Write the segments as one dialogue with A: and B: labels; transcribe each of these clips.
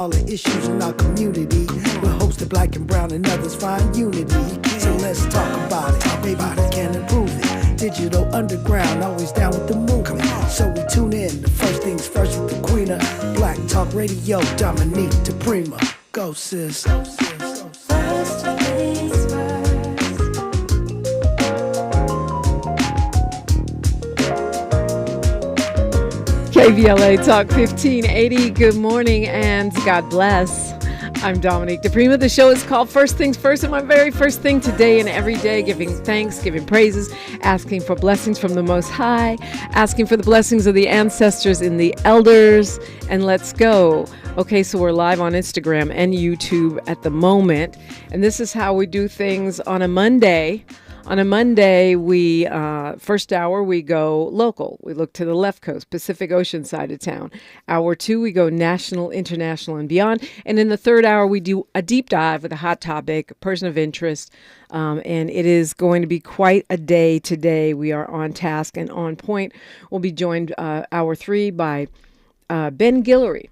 A: All the issues in our community. We're hosted black and brown and others find unity. So let's talk about it. Maybe we can improve it. Digital underground, always down with the movement. So we tune in. The first things first with the queen of Black Talk Radio, Dominique DiPrima. Go sis. First things first.
B: KBLA Talk 1580. Good morning and God bless. I'm Dominique DiPrima. The show is called First Things First, and my very first thing today and every day, giving thanks, giving praises, asking for blessings from the Most High, asking for the blessings of the ancestors and the elders, and let's go. Okay, so we're live on Instagram and YouTube at the moment, and this is how we do things on a Monday. On a Monday, we, first hour, we go local. We look to the left coast, Pacific Ocean side of town. Hour two, we go national, international, and beyond. And in the third hour, we do a deep dive with a hot topic, a person of interest. And it is going to be quite a day today. We are on task and on point. We'll be joined, hour three, by Ben Guillory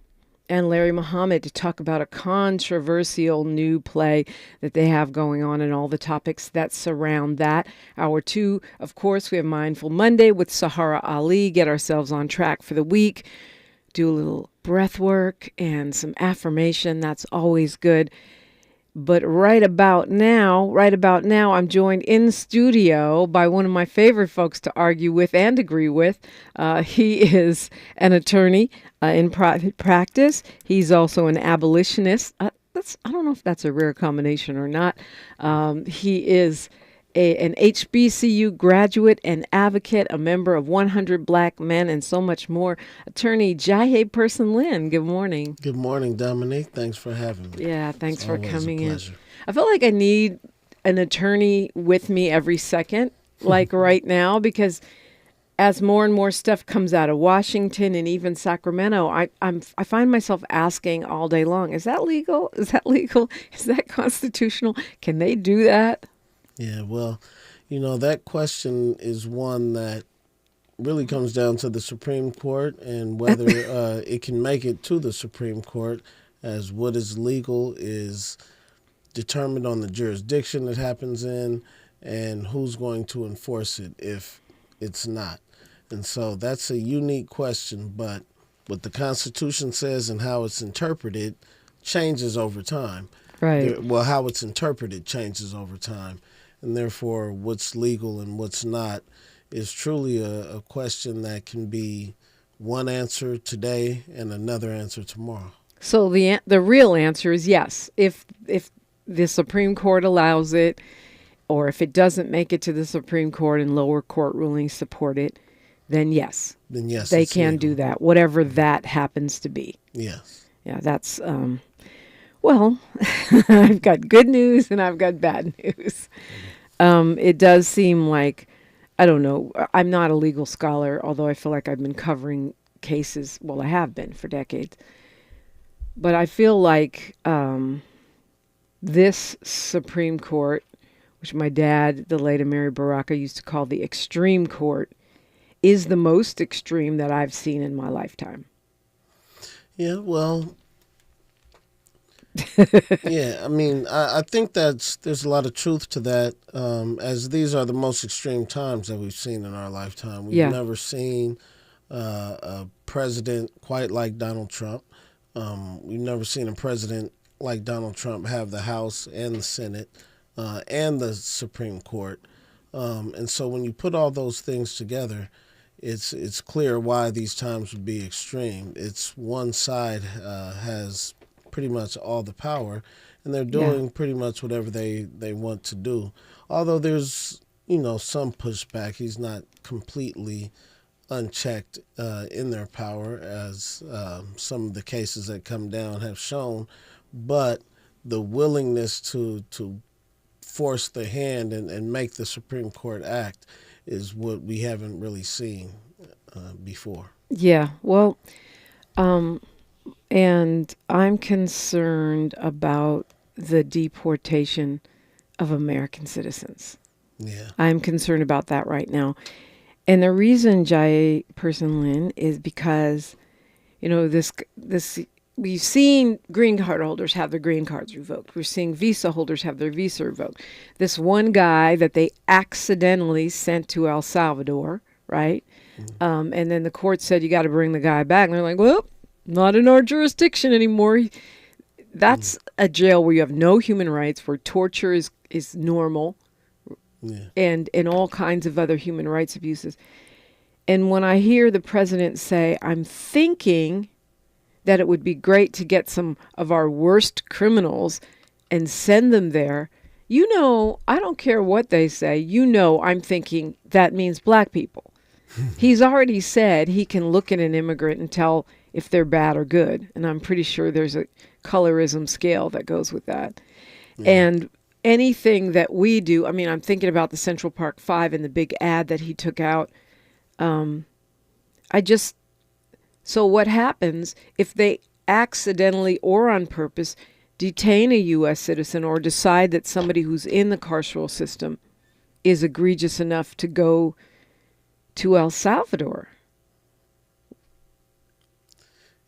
B: and Larry Muhammad to talk about a controversial new play that they have going on and all the topics that surround that. Hour two, of course, we have Mindful Monday with Sahara Ali, get ourselves on track for the week, do a little breath work and some affirmation. That's always good. But right about now, I'm joined in studio by one of my favorite folks to argue with and agree with. He is an attorney in private practice. He's also an abolitionist. I don't know if that's a rare combination or not. He is an HBCU graduate and advocate, a member of 100 Black Men, and so much more. Attorney Jaaye Person-Lynn, good morning.
C: Good morning, Dominique. Thanks for having me.
B: Yeah, thanks for coming in.
C: Pleasure.
B: I feel like I need an attorney with me every second, like right now, because as more and more stuff comes out of Washington and even Sacramento, I find myself asking all day long, is that legal? Is that legal? Is that constitutional? Can they do that?
C: Yeah, well, that question is one that really comes down to the Supreme Court and whether it can make it to the Supreme Court, as what is legal is determined on the jurisdiction it happens in and who's going to enforce it if it's not. And so that's a unique question, but what the Constitution says and how it's interpreted changes over time.
B: Right.
C: How it's interpreted changes over time. And therefore, what's legal and what's not is truly a question that can be one answer today and another answer tomorrow.
B: So the real answer is yes. If the Supreme Court allows it, or if it doesn't make it to the Supreme Court and lower court rulings support it, then yes.
C: Then yes,
B: they can legal. Do that, whatever that happens to be.
C: Yes.
B: Yeah, that's, well, I've got good news and I've got bad news. It does seem like, I don't know, I'm not a legal scholar, although I feel like I've been covering cases, well, I have been for decades. But I feel like this Supreme Court, which my dad, the late Attorney Baraka, used to call the extreme court, is the most extreme that I've seen in my lifetime.
C: Yeah, well, yeah, I mean, I think there's a lot of truth to that, as these are the most extreme times that we've seen in our lifetime. We've never seen a president quite like Donald Trump. We've never seen a president like Donald Trump have the House and the Senate and the Supreme Court. And so when you put all those things together, it's clear why these times would be extreme. It's one side has pretty much all the power, and they're doing pretty much whatever they want to do. Although there's, some pushback. He's not completely unchecked in their power, as some of the cases that come down have shown. But the willingness to force the hand and make the Supreme Court act is what we haven't really seen before. Yeah,
B: well, and I'm concerned about the deportation of American citizens.
C: Yeah,
B: I'm concerned about that right now. And the reason, Jaaye Person-Lynn, is because, this we've seen green card holders have their green cards revoked. We're seeing visa holders have their visa revoked. This one guy that they accidentally sent to El Salvador, right? And then the court said, you got to bring the guy back. And they're like, well, not in our jurisdiction anymore. That's a jail where you have no human rights, where torture is normal, and all kinds of other human rights abuses. And when I hear the president say, I'm thinking that it would be great to get some of our worst criminals and send them there, I don't care what they say, I'm thinking that means black people. He's already said he can look at an immigrant and tell if they're bad or good. And I'm pretty sure there's a colorism scale that goes with that. Yeah. And anything that we do, I'm thinking about the Central Park 5 and the big ad that he took out. So what happens if they accidentally or on purpose detain a U.S. citizen or decide that somebody who's in the carceral system is egregious enough to go to El Salvador?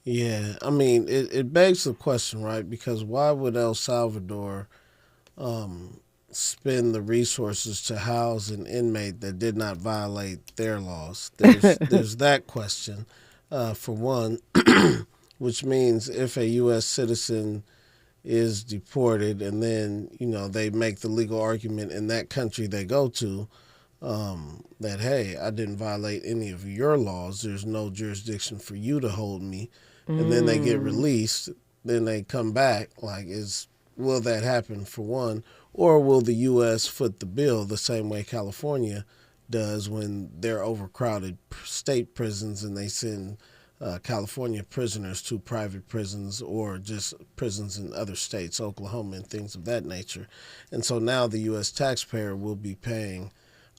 C: Yeah, it begs the question, right? Because why would El Salvador spend the resources to house an inmate that did not violate their laws? There's that question, for one, which means if a U.S. citizen is deported and then, they make the legal argument in that country they go to, that, hey, I didn't violate any of your laws, there's no jurisdiction for you to hold me, and then they get released, then they come back, will that happen, for one? Or will the U.S. foot the bill the same way California does when they're overcrowded state prisons and they send California prisoners to private prisons or just prisons in other states, Oklahoma and things of that nature. And so now the U.S. taxpayer will be paying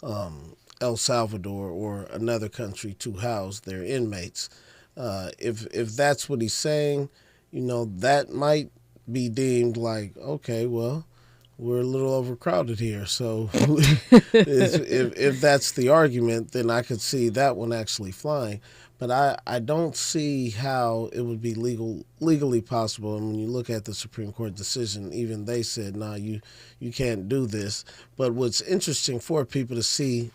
C: El Salvador or another country to house their inmates. If that's what he's saying, that might be deemed like, okay, well, we're a little overcrowded here. So if that's the argument, then I could see that one actually flying. But I don't see how it would be legally possible. And when you look at the Supreme Court decision, even they said, nah, you can't do this. But what's interesting for people to see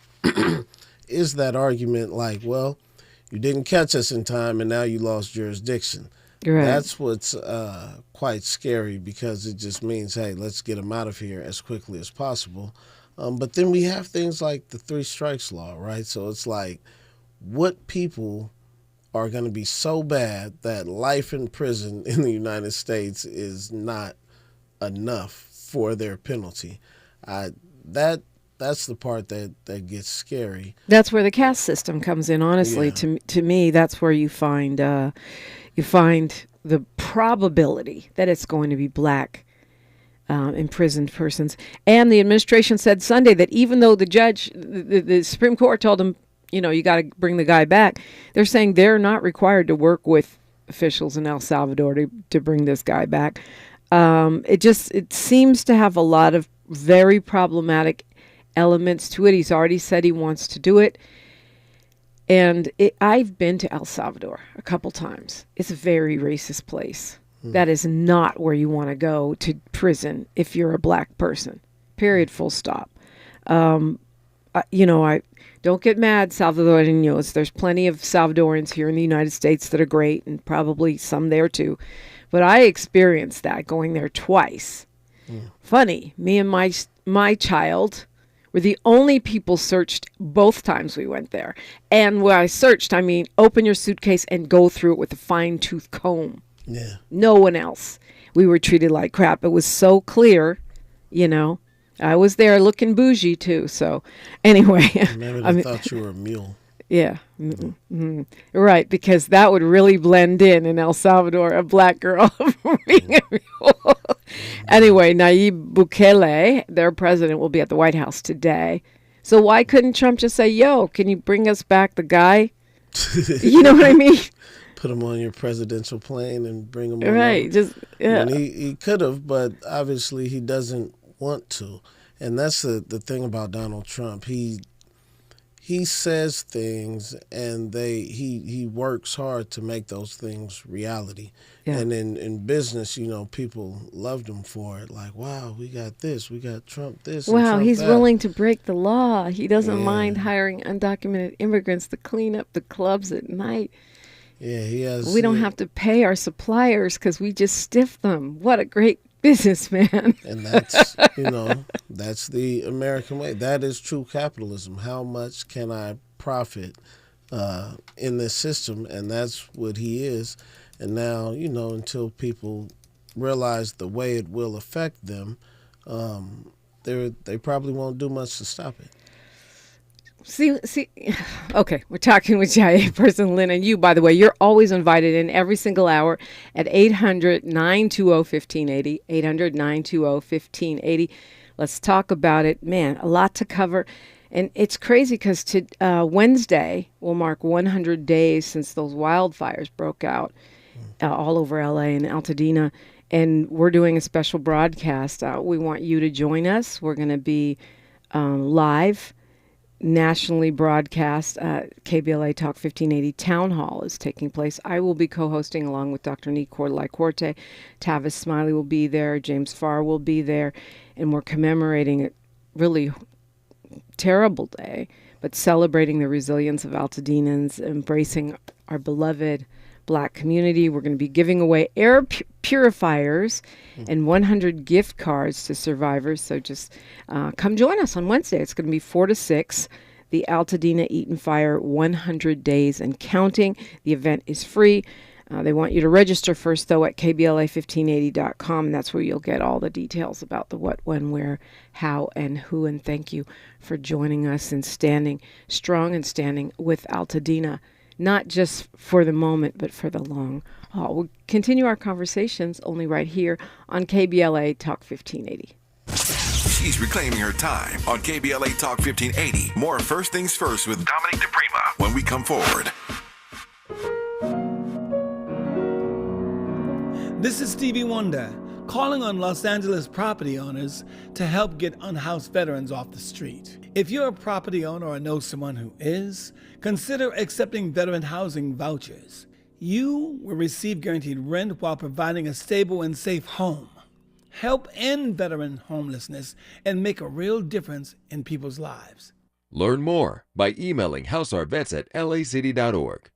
C: is that argument like, well, you didn't catch us in time and now you lost jurisdiction. Right. That's what's quite scary, because it just means, hey, let's get them out of here as quickly as possible. But then we have things like the 3 strikes law, right? So it's like, what people are going to be so bad that life in prison in the United States is not enough for their penalty? That's the part that gets scary.
B: That's where the caste system comes in, honestly. Yeah. To me, that's where you find the probability that it's going to be black imprisoned persons. And the administration said Sunday that even though the judge, the Supreme Court told them, you got to bring the guy back, they're saying they're not required to work with officials in El Salvador to bring this guy back. It seems to have a lot of very problematic elements to it. He's already said he wants to do it. And I've been to El Salvador a couple times. It's a very racist place. That is not where you want to go to prison if you're a black person. Period. Full stop. I don't get mad, Salvadoreños. There's plenty of Salvadorans here in the United States that are great, and probably some there too. But I experienced that going there twice. Funny, me and my child were the only people searched both times we went there. And when I searched, open your suitcase and go through it with a fine-tooth comb. Yeah. No one else. We were treated like crap. It was so clear, I was there looking bougie too. So anyway.
C: Maybe they thought you were a mule.
B: Yeah. Mm-hmm. Right, because that would really blend in El Salvador, a black girl being a mule. Anyway, Nayib Bukele, their president, will be at the White House today. So why couldn't Trump just say, yo, can you bring us back the guy? You know what I mean?
C: Put him on your presidential plane and bring him on.
B: Right.
C: And he could have, but obviously he doesn't want to. And that's the thing about Donald Trump. He he says things, and he works hard to make those things reality. Yeah. And in business, people loved him for it. Like, wow, we got this, we got Trump this.
B: Wow,
C: Trump
B: he's
C: that.
B: willing to break the law. He doesn't mind hiring undocumented immigrants to clean up the clubs at night.
C: Yeah, he has.
B: We don't have to pay our suppliers because we just stiff them. What a great businessman.
C: And that's, that's the American way. That is true capitalism. How much can I profit in this system? And that's what he is. And now, until people realize the way it will affect them, they probably won't do much to stop it.
B: See, okay, we're talking with Jaaye Person-Lynn, and you, by the way, you're always invited in every single hour at 800-920-1580, 800-920-1580. Let's talk about it. Man, a lot to cover. And it's crazy because Wednesday will mark 100 days since those wildfires broke out all over LA and Altadena. And we're doing a special broadcast. We want you to join us. We're going to be live, nationally broadcast. KBLA Talk 1580 Town Hall is taking place. I will be co-hosting along with Dr. Nicole Corte. Tavis Smiley will be there. James Farr will be there. And we're commemorating a really terrible day, but celebrating the resilience of Altadenans, embracing our beloved Black community. We're going to be giving away air purifiers and 100 gift cards to survivors. So just come join us on Wednesday. It's going to be 4 to 6. The Altadena Eaton Fire 100 Days and Counting. The event is free. They want you to register first, though, at KBLA1580.com. And that's where you'll get all the details about the what, when, where, how, and who. And thank you for joining us and standing strong and standing with Altadena. Not just for the moment, but for the long haul. We'll continue our conversations only right here on KBLA Talk 1580.
D: She's reclaiming her time on KBLA Talk 1580. More First Things First with Dominique DiPrima when we come forward.
E: This is Stevie Wonder, calling on Los Angeles property owners to help get unhoused veterans off the street. If you're a property owner or know someone who is, consider accepting veteran housing vouchers. You will receive guaranteed rent while providing a stable and safe home. Help end veteran homelessness and make a real difference in people's lives.
F: Learn more by emailing houseourvets@lacity.org.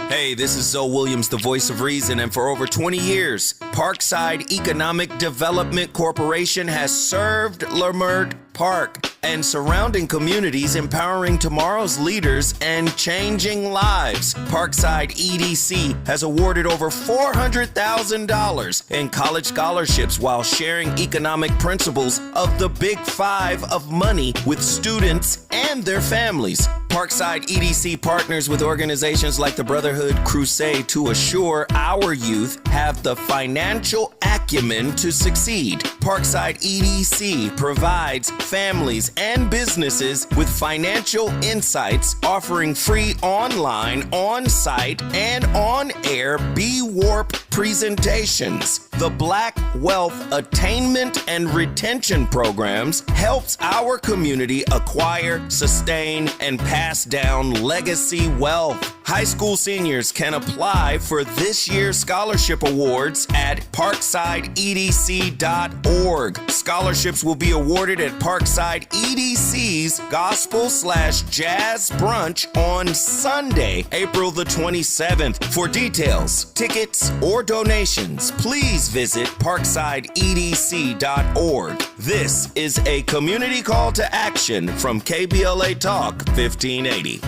G: Hey, this is Zoe Williams, the voice of reason, and for over 20 years, Parkside Economic Development Corporation has served Leimert Park and surrounding communities, empowering tomorrow's leaders and changing lives. Parkside EDC has awarded over $400,000 in college scholarships while sharing economic principles of the Big Five of money with students and their families. Parkside EDC partners with organizations like the Brotherhood Crusade to assure our youth have the financial acumen to succeed. Parkside EDC provides families and businesses with financial insights, offering free online, on-site, and on-air B-Warp presentations. The Black Wealth Attainment and Retention Programs helps our community acquire, sustain, and pass down legacy wealth. High school seniors can apply for this year's scholarship awards at parksideedc.org. Scholarships will be awarded at Parkside EDC's Gospel/Jazz Brunch on Sunday, April the 27th. For details, tickets, or donations, please visit parksideedc.org. This is a community call to action from KBLA Talk 1580.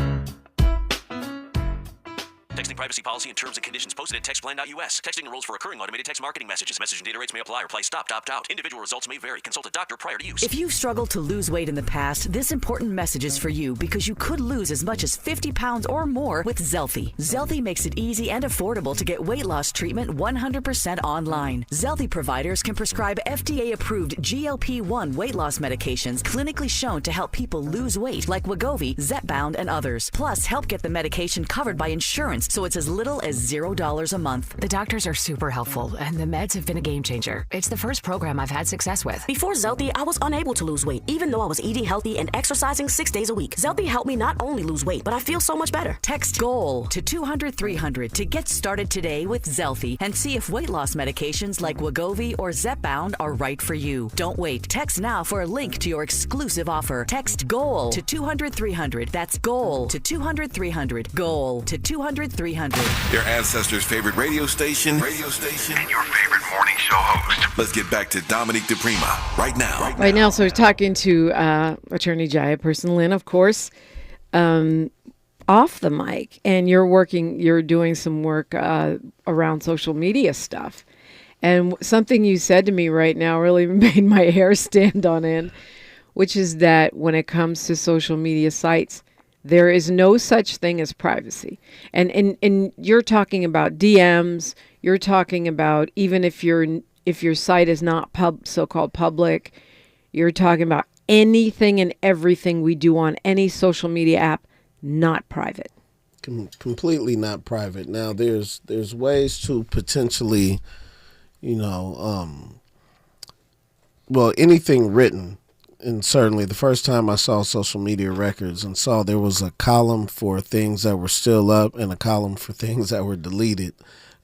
H: Texting privacy policy and terms and conditions posted at textplan.us. Texting enrolls for recurring automated text marketing messages. Message and data rates may apply. Reply stop, opt out. Individual results may vary. Consult a doctor prior to use.
I: If you've struggled to lose weight in the past, this important message is for you because you could lose as much as 50 pounds or more with Zelfie. Zelfie makes it easy and affordable to get weight loss treatment 100% online. Zelfie providers can prescribe FDA-approved GLP-1 weight loss medications clinically shown to help people lose weight like Wegovy, Zepbound, and others. Plus, help get the medication covered by insurance so so it's as little as $0 a month.
J: The doctors are super helpful, and the meds have been a game changer. It's the first program I've had success with.
K: Before Zelty, I was unable to lose weight, even though I was eating healthy and exercising 6 days a week. Zelty helped me not only lose weight, but I feel so much better.
I: Text GOAL to 200-300 to get started today with Zelty and see if weight loss medications like Wegovy or Zepbound are right for you. Don't wait. Text now for a link to your exclusive offer. Text GOAL to 200-300. That's GOAL to 200-300. GOAL to 200-300.
D: Your ancestors' favorite radio station, and your favorite morning show host. Let's get back to Dominique DiPrima right now.
B: Right now, so we're talking to Attorney Jaaye Person-Lynn, of course, off the mic, and you're doing some work around social media stuff. And something you said to me right now really made my hair stand on end, which is that when it comes to social media sites, there is no such thing as privacy. And you're talking about DMs, you're talking about even if your site is not so-called public, you're talking about anything and everything we do on any social media app, not private.
C: Completely not private. Now, there's ways to potentially, anything written. And certainly the first time I saw social media records and saw there was a column for things that were still up and a column for things that were deleted.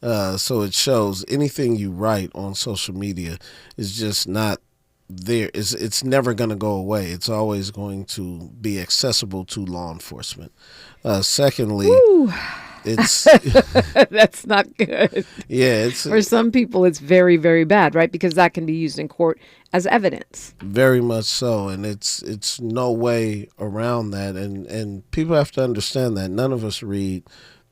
C: So it shows anything you write on social media is just not there. It's never going to go away. It's always going to be accessible to law enforcement. Secondly, it's
B: that's not good.
C: Yeah, it's
B: for some people it's very, very bad, right? Because that can be used in court as evidence.
C: Very much so, and it's no way around that. And people have to understand that none of us read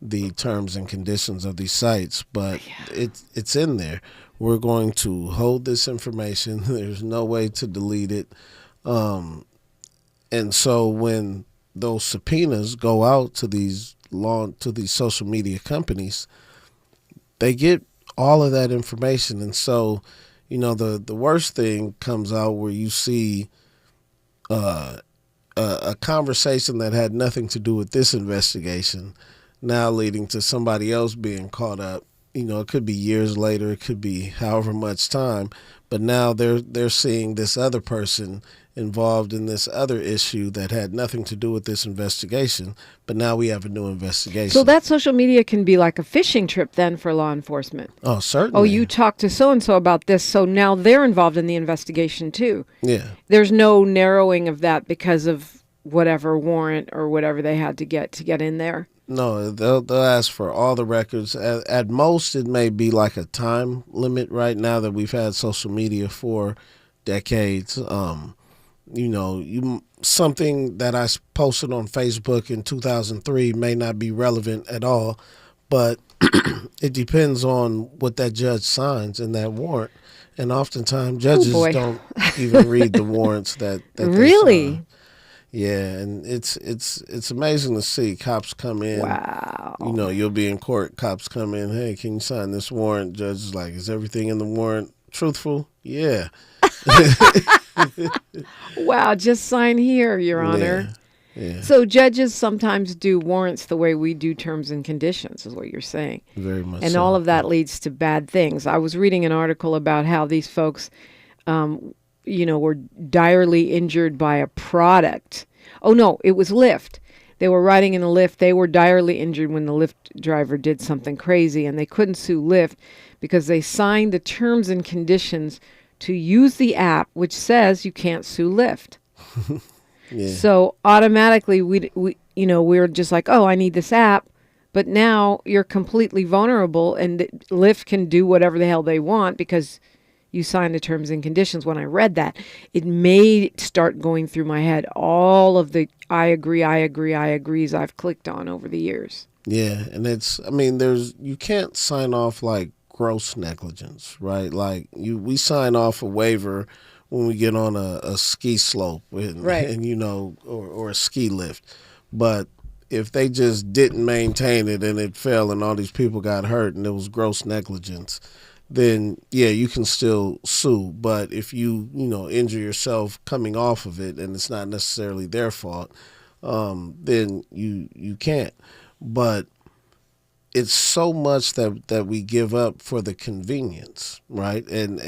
C: the terms and conditions of these sites, but it's in there. We're going to hold this information. There's no way to delete it. And so when those subpoenas go out to these social media companies, they get all of that information. And so, the worst thing comes out where you see a conversation that had nothing to do with this investigation now leading to somebody else being caught up. It could be years later, it could be however much time, but now they're seeing this other person involved in this other issue that had nothing to do with this investigation, but now we have a new investigation.
B: So that social media can be like a fishing trip then for law enforcement.
C: Oh, certainly.
B: Oh, you talked to so-and-so about this, so now they're involved in the investigation too.
C: Yeah.
B: There's no narrowing of that because of whatever warrant or whatever they had to get in there.
C: No, they'll ask for all the records. At most, it may be like a time limit right now that we've had social media for decades. Something that I posted on Facebook in 2003 may not be relevant at all, but it depends on what that judge signs in that warrant. And oftentimes judges don't even read the warrants that they
B: really
C: sign. Yeah, and it's amazing to see cops come in.
B: Wow.
C: You'll be in court, cops come in, hey, can you sign this warrant? Judge is like, is everything in the warrant truthful? Yeah.
B: Wow, just sign here, Your Honor.
C: Yeah.
B: So judges sometimes do warrants the way we do terms and conditions, is what you're saying.
C: Very much
B: and
C: so.
B: all of that leads to bad things. I was reading an article about how these folks were direly injured by a product. Oh, no, it was Lyft. They were riding in a Lyft. They were direly injured when the Lyft driver did something crazy, and they couldn't sue Lyft because they signed the terms and conditions to use the app, which says you can't sue Lyft.
C: Yeah.
B: So automatically we're just like, oh, I need this app. But now you're completely vulnerable, and Lyft can do whatever the hell they want because you signed the terms and conditions. When I read that, it may start going through my head all of the I agrees I've clicked on over the years.
C: Yeah, and you can't sign off like gross negligence, right? Like we sign off a waiver when we get on a ski slope or a ski lift. But if they just didn't maintain it and it fell and all these people got hurt and it was gross negligence, then yeah, you can still sue. But if you injure yourself coming off of it and it's not necessarily their fault, then you can't. But it's so much that we give up for the convenience, right? And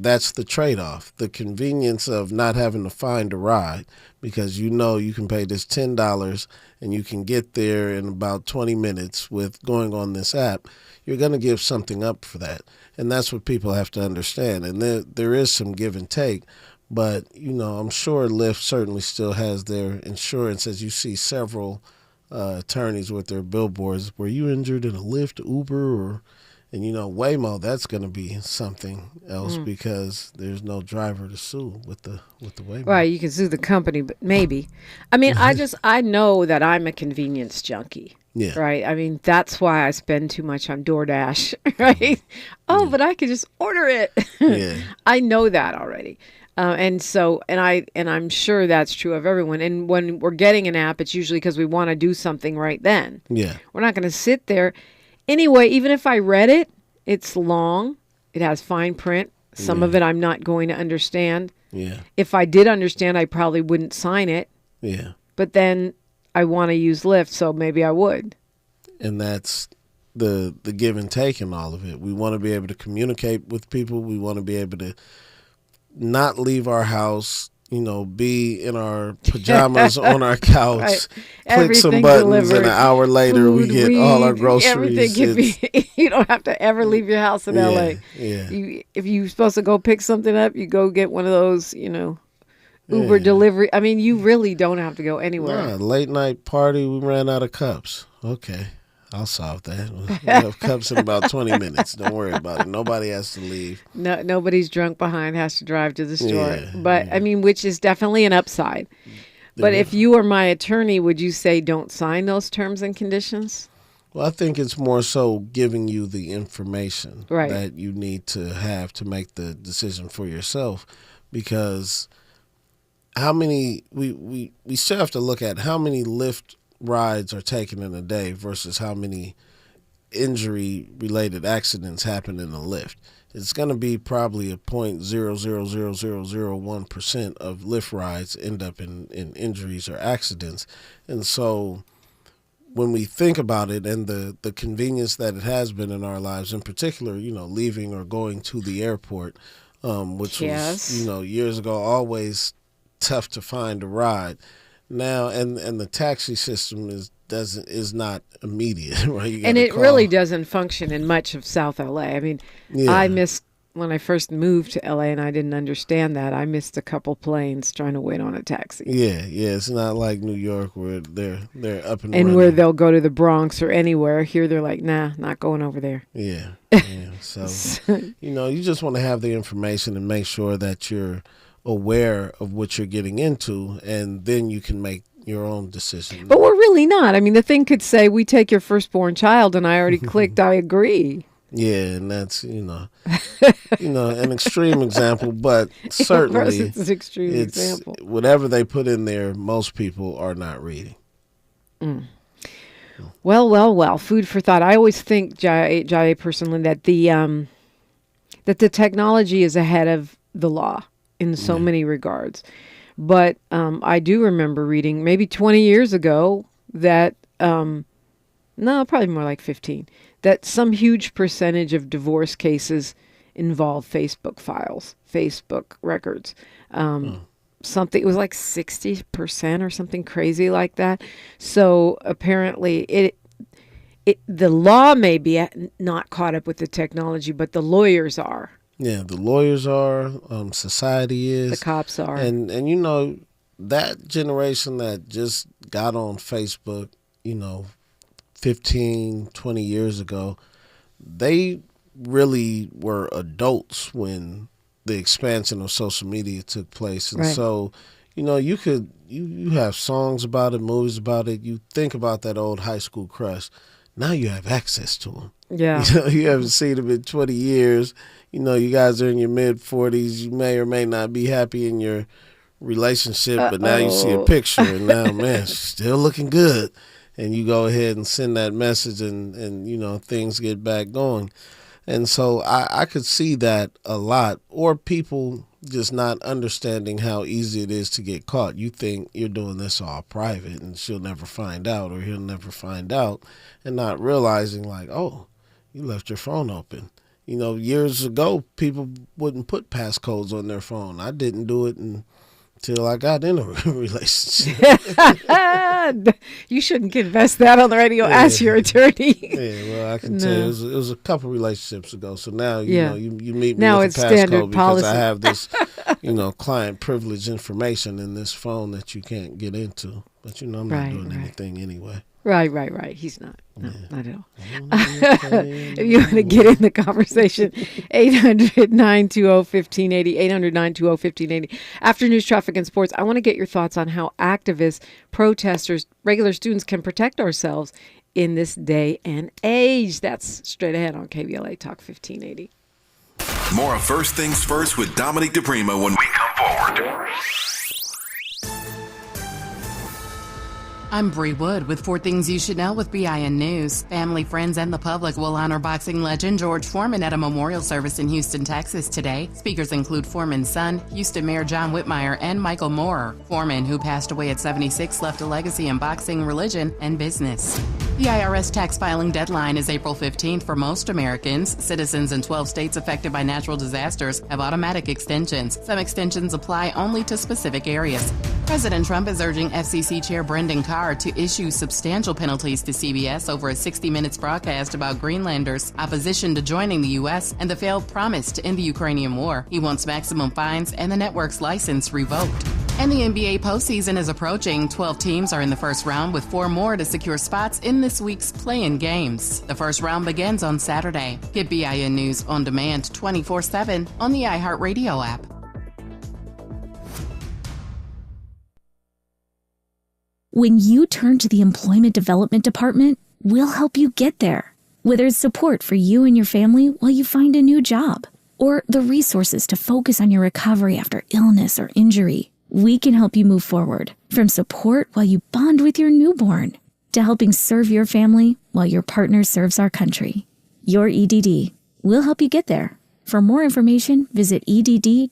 C: that's the trade-off, the convenience of not having to find a ride, because you can pay this $10 and you can get there in about 20 minutes with going on this app. You're going to give something up for that. And that's what people have to understand. And there is some give and take. But, I'm sure Lyft certainly still has their insurance, as you see several attorneys with their billboards. Were you injured in a Lyft, Uber, and Waymo? That's going to be something else because there's no driver to sue with the Waymo.
B: Right, you can sue the company, but maybe. I mean, I know that I'm a convenience junkie.
C: Yeah.
B: Right. I mean, that's why I spend too much on DoorDash. Right. Oh, but I could just order it.
C: Yeah.
B: I know that already. And I'm sure that's true of everyone. And when we're getting an app, it's usually because we want to do something right then.
C: Yeah.
B: We're not going to sit there. Anyway, even if I read it, it's long. It has fine print. Some of it I'm not going to understand.
C: Yeah.
B: If I did understand, I probably wouldn't sign it.
C: Yeah.
B: But then I want to use Lyft, so maybe I would.
C: And that's the give and take in all of it. We want to be able to communicate with people. We want to be able to not leave our house, be in our pajamas on our couch,
B: Right.
C: click
B: Everything
C: some buttons,
B: delivered.
C: and an hour later
B: Food,
C: we get
B: weed,
C: all our groceries.
B: Everything can be. You don't have to ever leave your house in LA.
C: Yeah.
B: If you're supposed to go pick something up, you go get one of those, Uber delivery. I mean, you really don't have to go anywhere.
C: Nah, late night party, we ran out of cups. Okay, I'll solve that. We'll have cups in about 20 minutes. Don't worry about it. Nobody has to leave.
B: No, nobody's drunk behind has to drive to the store.
C: Yeah,
B: but I mean, which is definitely an upside. But if you were my attorney, would you say don't sign those terms and conditions?
C: Well, I think it's more so giving you the information that you need to have to make the decision for yourself, because how many we still have to look at how many Lyft rides are taken in a day versus how many injury-related accidents happen in a Lyft. It's going to be probably a 0.0000001% of Lyft rides end up in injuries or accidents. And so when we think about it and the convenience that it has been in our lives, in particular, leaving or going to the airport, which was, years ago, always tough to find a ride. Now, and the taxi system is not immediate, right?
B: And it really doesn't function in much of South LA. I mean, I missed when I first moved to LA, and I didn't understand that. I missed a couple planes trying to wait on a taxi.
C: Yeah. It's not like New York where they're up and running.
B: And where they'll go to the Bronx or anywhere. Here they're like, nah, not going over there.
C: Yeah. So, you just want to have the information and make sure that you're aware of what you're getting into, and then you can make your own decision.
B: But we're really not. I mean, the thing could say, we take your firstborn child, and I already clicked, I agree.
C: Yeah, and that's, an extreme example, but certainly
B: it's an extreme example.
C: Whatever they put in there, most people are not reading.
B: Well, food for thought. I always think, Jaaye Person-Lynn, that the technology is ahead of the law in so many regards. But I do remember reading maybe 20 years ago that, no, probably more like 15, that some huge percentage of divorce cases involve Facebook files, Facebook records. Something, it was like 60% or something crazy like that. So apparently the law may be not caught up with the technology, but the lawyers are.
C: Yeah, the lawyers are, society is.
B: The cops are.
C: And that generation that just got on Facebook, 15, 20 years ago, they really were adults when the expansion of social media took place. And so, you have songs about it, movies about it. You think about that old high school crush. Now you have access to them.
B: Yeah.
C: You haven't seen them in 20 years. You guys are in your mid-40s. You may or may not be happy in your relationship, but now you see a picture, and now, man, she's still looking good. And you go ahead and send that message, and things get back going. And so I could see that a lot. Or people just not understanding how easy it is to get caught. You think you're doing this all private and she'll never find out or he'll never find out, and not realizing like, oh, you left your phone open. You know, years ago, people wouldn't put passcodes on their phone. I didn't do it until I got in a relationship.
B: You shouldn't confess that on the radio. Yeah. Ask your attorney.
C: Yeah, well, I can tell you, it was a couple relationships ago. So now, you know, you meet me
B: now
C: with
B: it's
C: a passcode because
B: policy.
C: I have this, you know, client privilege information in this phone that you can't get into. But, you know, I'm not doing anything anyway.
B: Right. He's not. No, not at all. If you want to get in the conversation, 800-920-1580, 800-920-1580. After news, traffic, and sports, I want to get your thoughts on how activists, protesters, regular students can protect ourselves in this day and age. That's straight ahead on KBLA Talk 1580.
D: More of First Things First with Dominique DiPrima when we come forward.
L: I'm Bree Wood with 4 Things You Should Know with BIN News. Family, friends, and the public will honor boxing legend George Foreman at a memorial service in Houston, Texas today. Speakers include Foreman's son, Houston Mayor John Whitmire, and Michael Moorer. Foreman, who passed away at 76, left a legacy in boxing, religion, and business. The IRS tax filing deadline is April 15th for most Americans. Citizens in 12 states affected by natural disasters have automatic extensions. Some extensions apply only to specific areas. President Trump is urging FCC Chair Brendan Carr to issue substantial penalties to CBS over a 60 Minutes broadcast about Greenlanders' opposition to joining the U.S. and the failed promise to end the Ukrainian war. He wants maximum fines and the network's license revoked. And the NBA postseason is approaching. 12 teams are in the first round with 4 more to secure spots in this week's play-in games. The first round begins on Saturday. Get BIN News on demand 24/7 on the iHeartRadio app.
M: When you turn to the Employment Development Department, we'll help you get there. Whether it's support for you and your family while you find a new job, or the resources to focus on your recovery after illness or injury, we can help you move forward. From support while you bond with your newborn, to helping serve your family while your partner serves our country. Your EDD. We'll help you get there. For more information, visit edd.ca.gov.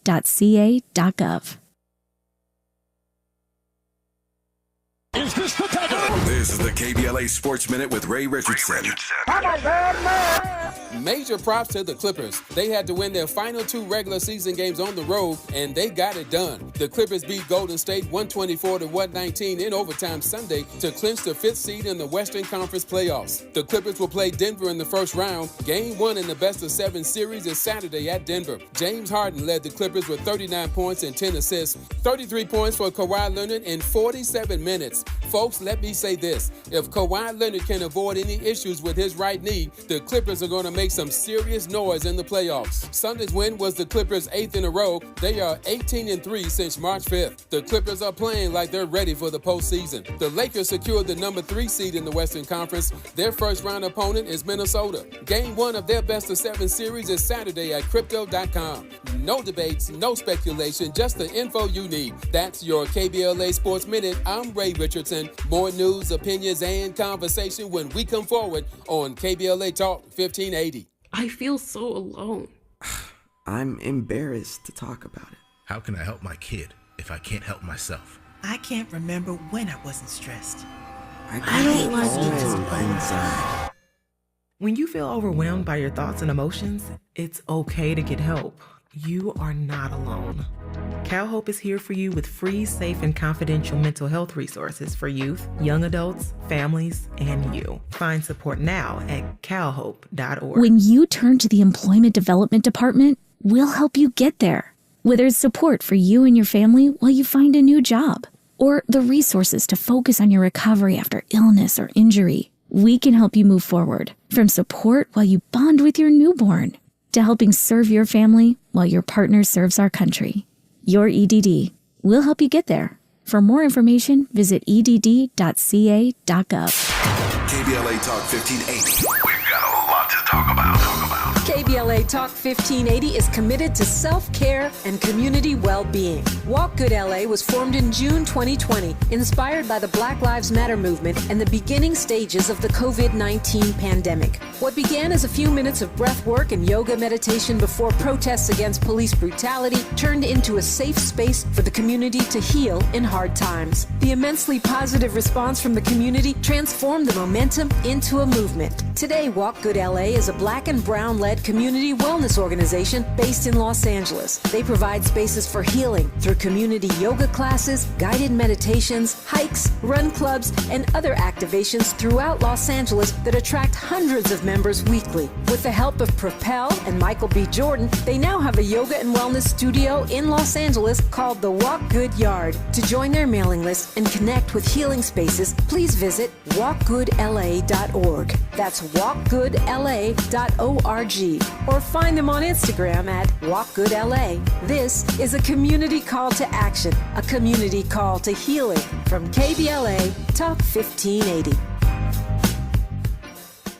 D: Is this the time? This is the KBLA Sports Minute with Ray Richardson.
N: Major props to the Clippers. They had to win their final 2 regular season games on the road, and they got it done. The Clippers beat Golden State 124-119 in overtime Sunday to clinch the 5th seed in the Western Conference playoffs. The Clippers will play Denver in the first round. Game 1 in the best-of-7 series is Saturday at Denver. James Harden led the Clippers with 39 points and 10 assists, 33 points for Kawhi Leonard in 47 minutes. Folks, let me say this. If Kawhi Leonard can avoid any issues with his right knee, the Clippers are going to make some serious noise in the playoffs. Sunday's win was the Clippers' 8th in a row. They are 18-3 since March 5th. The Clippers are playing like they're ready for the postseason. The Lakers secured the number 3 seed in the Western Conference. Their first-round opponent is Minnesota. Game 1 of their best-of-7 series is Saturday at Crypto.com. No debates, no speculation, just the info you need. That's your KBLA Sports Minute. I'm Ray Richardson. More news, opinions, and conversation when we come forward on KBLA Talk 1580.
O: I feel so alone.
P: I'm embarrassed to talk about it.
Q: How can I help my kid if I can't help myself?
R: I can't remember when I wasn't stressed.
P: I don't like it.
S: When you feel overwhelmed by your thoughts and emotions, it's okay to get help. You are not alone. CalHope is here for you with free, safe, and confidential mental health resources for youth, young adults, families, and you. Find support now at calhope.org.
M: When you turn to the Employment Development Department, we'll help you get there. Whether it's support for you and your family while you find a new job, or the resources to focus on your recovery after illness or injury, we can help you move forward. From support while you bond with your newborn, to helping serve your family while your partner serves our country. Your EDD. We'll help you get there. For more information, visit edd.ca.gov.
D: KBLA Talk 1580. We've got a lot to talk about.
B: KBLA Talk 1580 is committed to self-care and community well-being. Walk Good LA was formed in June 2020, inspired by the Black Lives Matter movement and the beginning stages of the COVID-19 pandemic. What began as a few minutes of breath work and yoga meditation before protests against police brutality turned into a safe space for the community to heal in hard times. The immensely positive response from the community transformed the momentum into a movement. Today, Walk Good LA is a Black and Brown-led community wellness organization based in Los Angeles. They provide spaces for healing through community yoga classes, guided meditations, hikes, run clubs, and other activations throughout Los Angeles that attract hundreds of members weekly. With the help of Propel and Michael B. Jordan, they now have a yoga and wellness studio in Los Angeles called the Walk Good Yard. To join their mailing list and connect with healing spaces, please visit walkgoodla.org. That's walkgoodla.org. Or find them on Instagram at walkgoodla. This is a community call to action, a community call to healing from KBLA Talk 1580.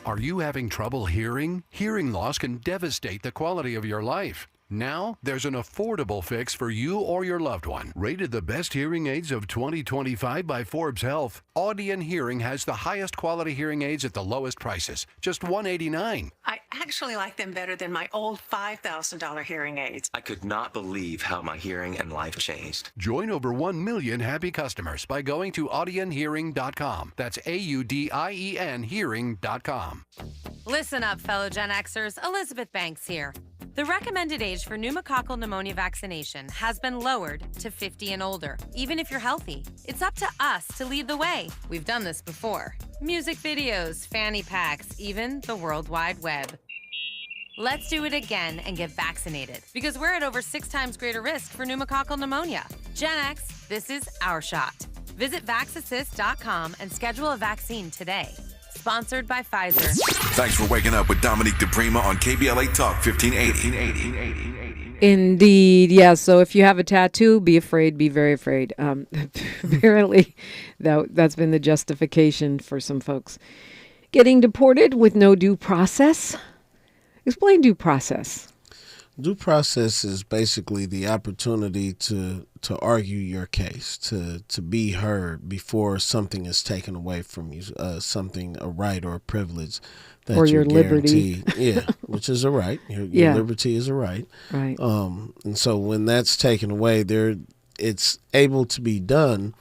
T: Are you having trouble hearing? Hearing loss can devastate the quality of your life. Now, there's an affordable fix for you or your loved one. Rated the best hearing aids of 2025 by Forbes Health, Audion Hearing has the highest quality hearing aids at the lowest prices, just $189.
U: I actually like them better than my old $5,000 hearing aids.
H: I could not believe how my hearing and life changed.
T: Join over 1 million happy customers by going to audionhearing.com. That's AUDIEN hearing.com.
V: Listen up, fellow Gen Xers. Elizabeth Banks here. The recommended age for pneumococcal pneumonia vaccination has been lowered to 50 and older, even if you're healthy. It's up to us to lead the way. We've done this before. Music videos, fanny packs, even the World Wide Web. Let's do it again and get vaccinated, because we're at over 6 times greater risk for pneumococcal pneumonia. Gen X, this is our shot. Visit vaxassist.com and schedule a vaccine today. Sponsored by Pfizer.
D: Thanks for waking up with Dominique DiPrima on KBLA Talk 1580.
B: Indeed, yeah. So if you have a tattoo, be afraid, be very afraid. Apparently, that's been the justification for some folks. Getting deported with no due process. Explain due process.
C: Due process is basically the opportunity to argue your case, to be heard before something is taken away from you, a right or a privilege that
B: or
C: you're
B: your liberty.
C: guaranteed. Yeah, which is a right. Your liberty is a right.
B: Right.
C: And so when that's taken away, it's able to be done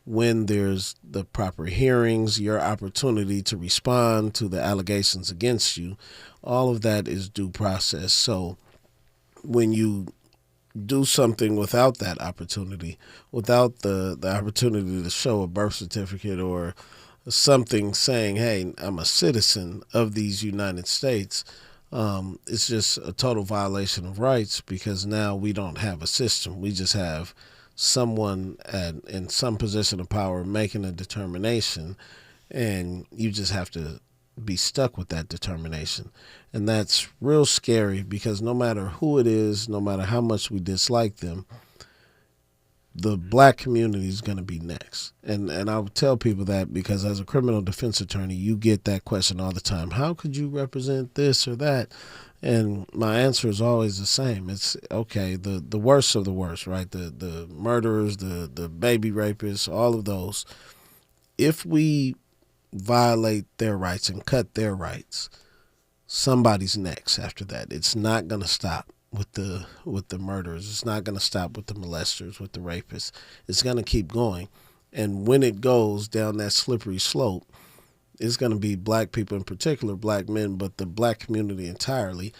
C: when there's the proper hearings, your opportunity to respond to the allegations against you. All of that is due process. So when you do something without that opportunity, without the opportunity to show a birth certificate or something saying, hey, I'm a citizen of these United States, it's just a total violation of rights, because now we don't have a system. We just have someone in some position of power making a determination, and you just have to be stuck with that determination. And that's real scary, because no matter who it is, no matter how much we dislike them, the black community is going to be next. And I would tell people that because as a criminal defense attorney, you get that question all the time. How could you represent this or that? And my answer is always the same. It's okay, the worst of the worst, right? The murderers, the baby rapists, all of those. If we violate their rights and cut their rights, somebody's next after that. It's not going to stop with the murderers. It's not going to stop with the molesters, with the rapists. It's going to keep going. And when it goes down that slippery slope, it's going to be black people in particular, black men, but the black community entirely,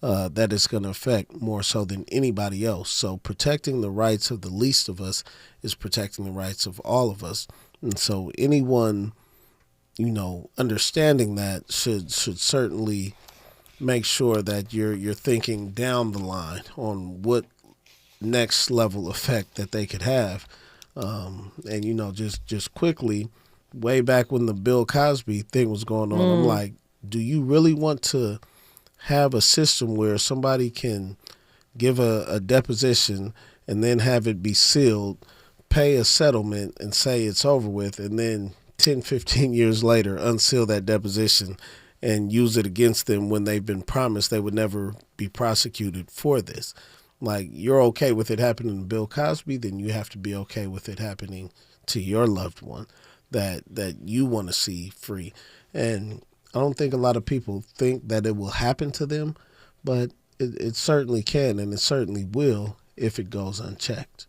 C: that it's going to affect more so than anybody else. So protecting the rights of the least of us is protecting the rights of all of us. And so anyone, understanding that should certainly make sure that you're thinking down the line on what next level effect that they could have. And just quickly, way back when the Bill Cosby thing was going on, I'm like, do you really want to have a system where somebody can give a deposition and then have it be sealed, pay a settlement and say it's over with, and then 10, 15 years later unseal that deposition and use it against them when they've been promised they would never be prosecuted for this. Like, you're okay with it happening to Bill Cosby, then you have to be okay with it happening to your loved one that you want to see free. And I don't think a lot of people think that it will happen to them, but it certainly can, and it certainly will if it goes unchecked.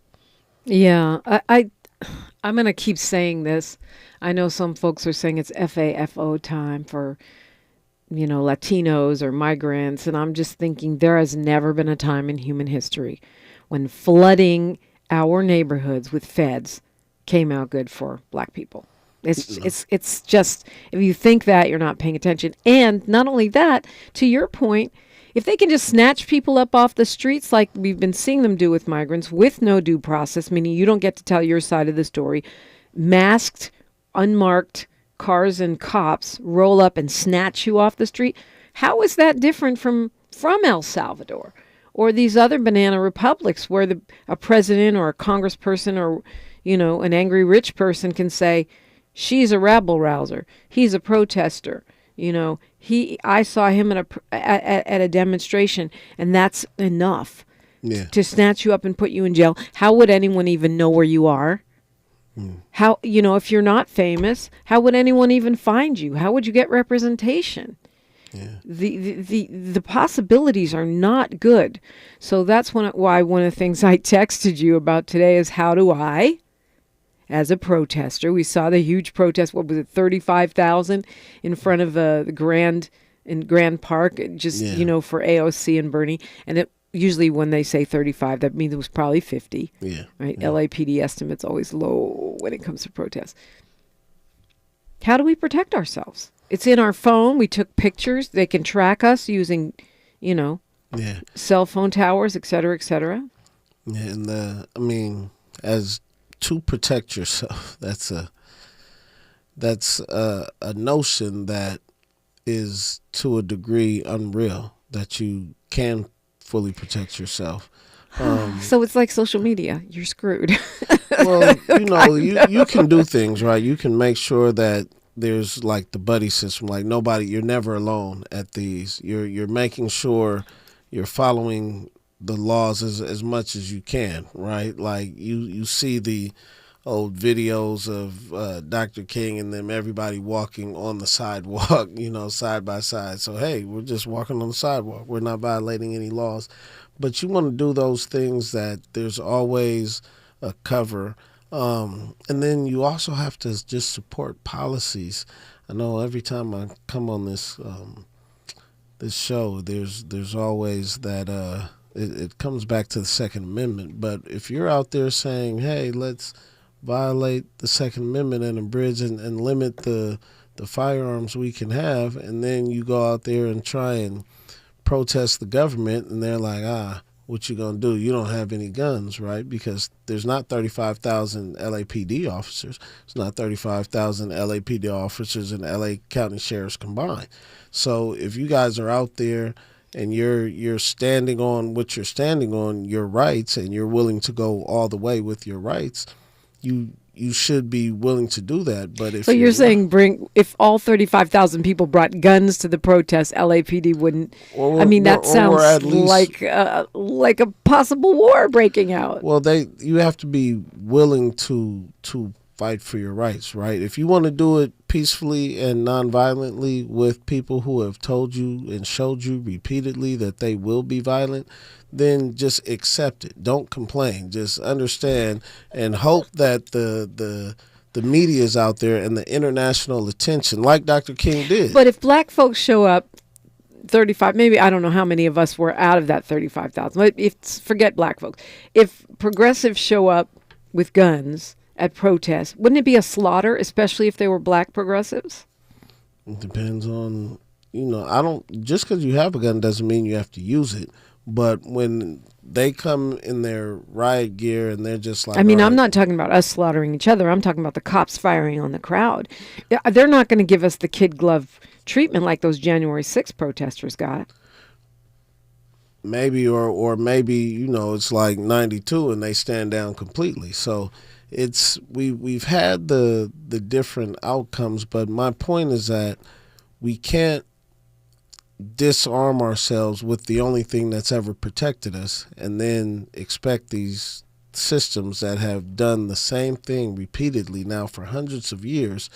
B: Yeah, I'm going to keep saying this. I know some folks are saying it's FAFO time for, Latinos or migrants. And I'm just thinking there has never been a time in human history when flooding our neighborhoods with feds came out good for black people. It's just, if you think that, you're not paying attention. And not only that, to your point, if they can just snatch people up off the streets like we've been seeing them do with migrants with no due process, meaning you don't get to tell your side of the story, masked, unmarked cars and cops roll up and snatch you off the street, how is that different from El Salvador or these other banana republics where a president or a congressperson or, an angry rich person can say, she's a rabble rouser, he's a protester. I saw him at a demonstration, and that's enough to snatch you up and put you in jail. How would anyone even know where you are? How, if you're not famous, how would anyone even find you? How would you get representation? The possibilities are not good. So that's why one of the things I texted you about today is, how do I, as a protester, we saw the huge protest, what was it, 35,000 in front of the Grand Park, just, for AOC and Bernie. And usually when they say 35, that means it was probably 50.
C: Yeah.
B: Right?
C: Yeah.
B: LAPD estimate's always low when it comes to protests. How do we protect ourselves? It's in our phone. We took pictures. They can track us using, cell phone towers, et cetera, et cetera.
C: Yeah, and as to protect yourself, that's a notion that is to a degree unreal, that you can fully protect yourself.
B: So it's like social media. You're screwed.
C: Well, you can do things, right? You can make sure that there's like the buddy system, like you're never alone at these. You're making sure you're following the laws as much as you can, right? Like you see the old videos of Dr. King and them, everybody walking on the sidewalk, side by side. So, hey, we're just walking on the sidewalk. We're not violating any laws. But you want to do those things that there's always a cover. And then you also have to just support policies. I know every time I come on this show, there's always that it comes back to the Second Amendment. But if you're out there saying, hey, let's violate the Second Amendment and abridge and limit the firearms we can have, and then you go out there and try and protest the government, and they're like, what you gonna do? You don't have any guns, right? Because there's not 35,000 LAPD officers. It's not 35,000 LAPD officers and LA County sheriffs combined. So if you guys are out there and you're standing on what you're standing on, your rights, and you're willing to go all the way with your rights, you should be willing to do that. But if
B: you're saying if all 35,000 people brought guns to the protest, LAPD wouldn't. That sounds like a possible war breaking out.
C: Well, you have to be willing to fight for your rights, right? If you want to do it peacefully and nonviolently with people who have told you and showed you repeatedly that they will be violent, then just accept it. Don't complain. Just understand and hope that the media is out there and the international attention, like Dr. King did.
B: But if black folks show up, 35, maybe, I don't know how many of us were out of that 35,000. Forget black folks. If progressives show up with guns at protests, wouldn't it be a slaughter, especially if they were black progressives?
C: It depends on, just because you have a gun doesn't mean you have to use it. But when they come in their riot gear and they're just like...
B: I'm not talking about us slaughtering each other. I'm talking about the cops firing on the crowd. They're not going to give us the kid glove treatment like those January 6th protesters got.
C: Maybe, or maybe, it's like 92 and they stand down completely. So we've had the different outcomes, but my point is that we can't disarm ourselves with the only thing that's ever protected us, and then expect these systems that have done the same thing repeatedly now for hundreds of years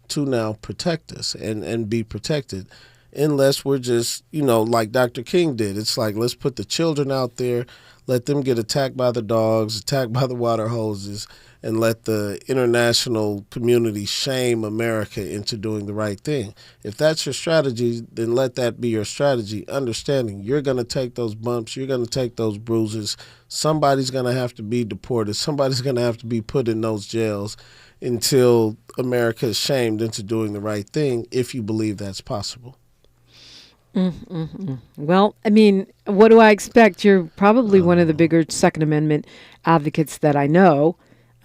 C: to now protect us and be protected, unless we're just, like Dr. King did. It's like, let's put the children out there, let them get attacked by the dogs, attacked by the water hoses, and let the international community shame America into doing the right thing. If that's your strategy, then let that be your strategy, understanding you're going to take those bumps, you're going to take those bruises. Somebody's going to have to be deported. Somebody's going to have to be put in those jails until America is shamed into doing the right thing, if you believe that's possible.
B: Well, I mean, what do I expect? You're probably one of the bigger Second Amendment advocates that I know.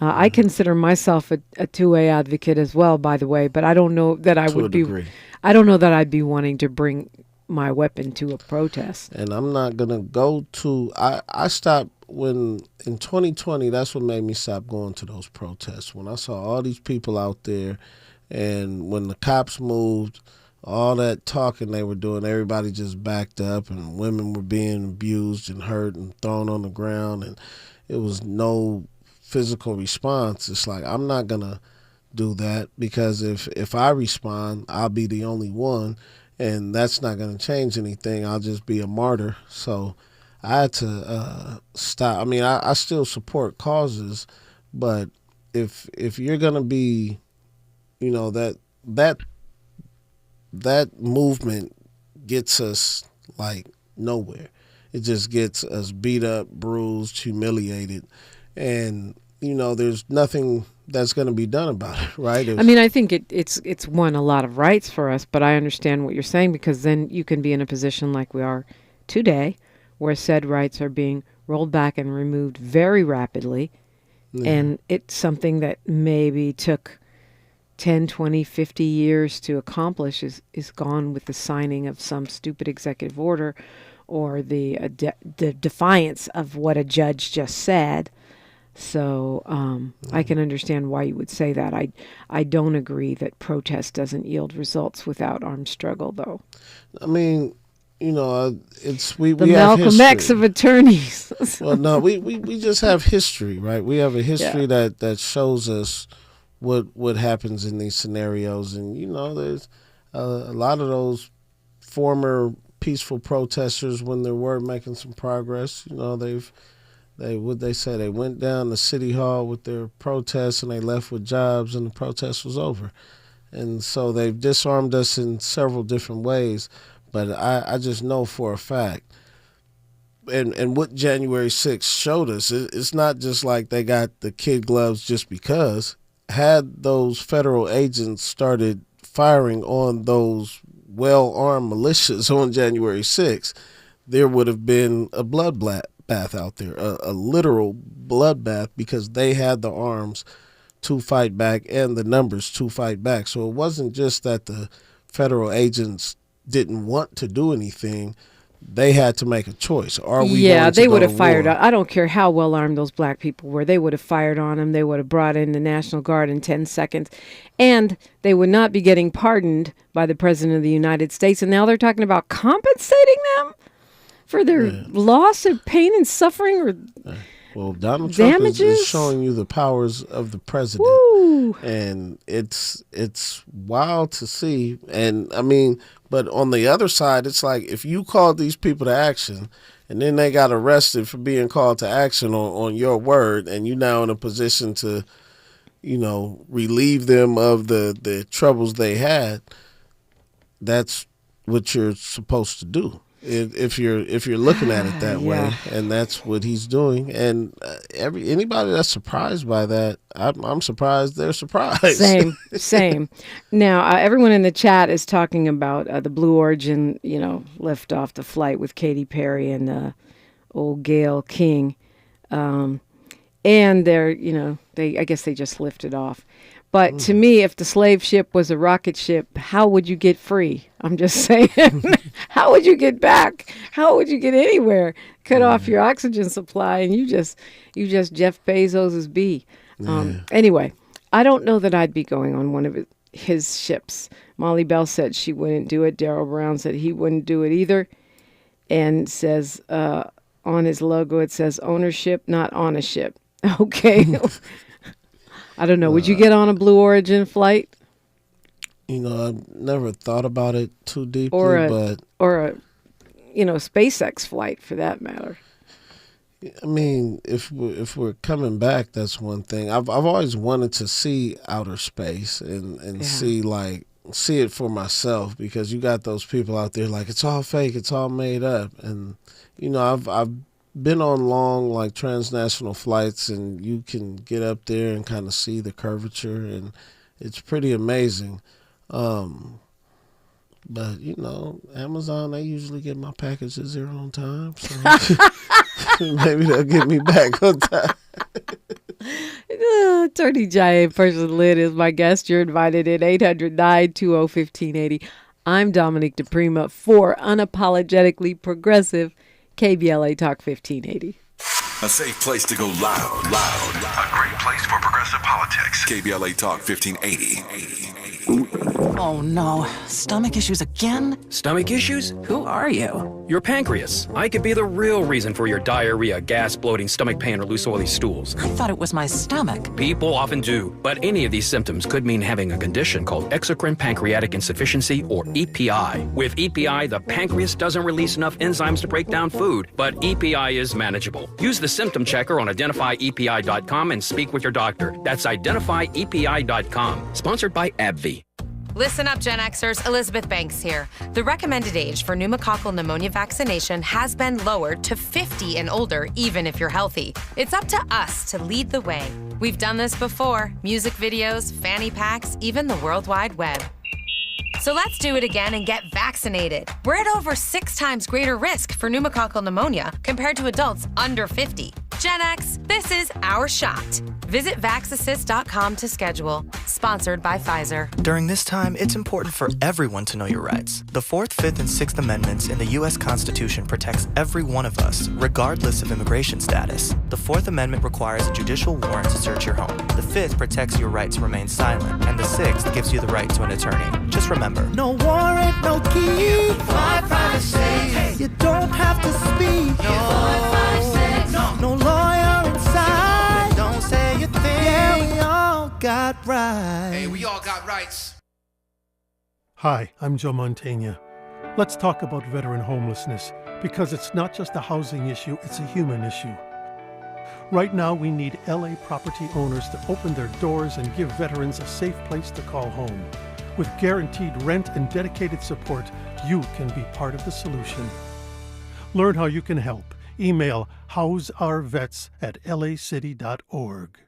B: I consider myself a two-way advocate as well, by the way, but I don't know that I would be. I don't know that I'd be wanting to bring my weapon to a protest.
C: And I'm not gonna go to. I stopped when in 2020. That's what made me stop going to those protests. When I saw all these people out there, and when the cops moved, all that talking they were doing, everybody just backed up, and women were being abused and hurt and thrown on the ground, and it was no physical response. It's like, I'm not gonna do that, because if I respond, I'll be the only one, and that's not gonna change anything. I'll just be a martyr. So I had to stop. I mean, I still support causes, but if you're gonna be, that movement gets us like nowhere. It just gets us beat up, bruised, humiliated, and there's nothing that's going to be done about it, right?
B: I mean, I think it's won a lot of rights for us, but I understand what you're saying, because then you can be in a position like we are today, where said rights are being rolled back and removed very rapidly, and it's something that maybe took 10, 20, 50 years to accomplish is gone with the signing of some stupid executive order or the defiance of what a judge just said. So I can understand why you would say that. I don't agree that protest doesn't yield results without armed struggle, though.
C: I mean, it's we
B: the
C: we
B: Malcolm
C: have
B: X of attorneys.
C: Well, no, we just have history, right? We have a history that shows us what happens in these scenarios, and there's a lot of those former peaceful protesters, when they were making some progress, they went down to City Hall with their protests, and they left with jobs, and the protest was over. And so they've disarmed us in several different ways, but I just know for a fact, and what January 6th showed us, it's not just like they got the kid gloves just because. Had those federal agents started firing on those well-armed militias on January 6th, there would have been a bloodbath out there, a literal bloodbath, because they had the arms to fight back and the numbers to fight back. So it wasn't just that the federal agents didn't want to do anything. They had to make a choice. Are we going to
B: they would
C: go
B: have
C: to
B: fired.
C: war?
B: I don't care how well armed those black people were. They would have fired on them. They would have brought in the National Guard in 10 seconds. And they would not be getting pardoned by the President of the United States. And now they're talking about compensating them for their loss of pain and suffering or
C: Well, Donald Trump
B: damages?
C: is showing you the powers of the president.
B: Woo.
C: And it's wild to see. And I mean, but on the other side, it's like, if you called these people to action and then they got arrested for being called to action on your word, and you now in a position to, relieve them of the troubles they had, that's what you're supposed to do. If you're looking at it that way, and that's what he's doing, and anybody that's surprised by that, I'm surprised they're surprised.
B: Same. Now everyone in the chat is talking about the Blue Origin, lift off the flight with Katy Perry and old Gayle King, and they're I guess they just lifted off. But to me, if the slave ship was a rocket ship, how would you get free? I'm just saying. How would you get back? How would you get anywhere? Cut off your oxygen supply, and you just Jeff Bezos's bee. Anyway, I don't know that I'd be going on one of his ships. Molly Bell said she wouldn't do it. Darryl Brown said he wouldn't do it either, and says on his logo it says ownership, not on a ship. Okay. I don't know. Would you get on a Blue Origin flight?
C: I've never thought about it too deeply,
B: or a SpaceX flight for that matter.
C: I mean, if we're coming back, that's one thing. I've always wanted to see outer space and see it for myself, because you got those people out there like it's all fake, it's all made up, and I've been on long transnational flights, and you can get up there and kind of see the curvature, and it's pretty amazing. But Amazon, they usually get my packages there on time, so maybe they'll get me back on time.
B: Attorney Jaaye Person-Lynn is my guest. You're invited in 800-920-1580. I'm Dominique DiPrima for Unapologetically Progressive, KBLA Talk 1580.
D: A safe place to go loud. A great place for progressive politics. KBLA Talk 1580.
A: Oh no, stomach issues again?
E: Stomach issues?
A: Who are you?
E: Your pancreas. I could be the real reason for your diarrhea, gas, bloating, stomach pain, or loose oily stools.
A: I thought it was my stomach.
E: People often do, but any of these symptoms could mean having a condition called exocrine pancreatic insufficiency, or EPI. With EPI, the pancreas doesn't release enough enzymes to break down food, but EPI is manageable. Use the symptom checker on identifyepi.com and speak with your doctor. That's identifyepi.com. Sponsored by AbbVie.
V: Listen up, Gen Xers. Elizabeth Banks here. The recommended age for pneumococcal pneumonia vaccination has been lowered to 50 and older, even if you're healthy. It's up to us to lead the way. We've done this before. Music videos, fanny packs, even the World Wide Web. So let's do it again and get vaccinated. We're at over 6 times greater risk for pneumococcal pneumonia compared to adults under 50. Gen X, this is our shot. Visit vaxassist.com to schedule. Sponsored by Pfizer.
W: During this time, it's important for everyone to know your rights. The 4th, 5th, and 6th Amendments in the U.S. Constitution protects every one of us, regardless of immigration status. The 4th Amendment requires a judicial warrant to search your home. The 5th protects your right to remain silent. And the 6th gives you the right to an attorney. Just remember,
X: no warrant, no key. My privacy. You don't have to speak. No lawyer inside.
Q: Don't say a thing.
X: Yeah, we all got rights.
Q: Hey, we all got rights.
Y: Hi, I'm Joe Montaigne. Let's talk about veteran homelessness, because it's not just a housing issue, it's a human issue. Right now, we need LA property owners to open their doors and give veterans a safe place to call home. With guaranteed rent and dedicated support, you can be part of the solution. Learn how you can help. Email houseurourvets@lacity.org.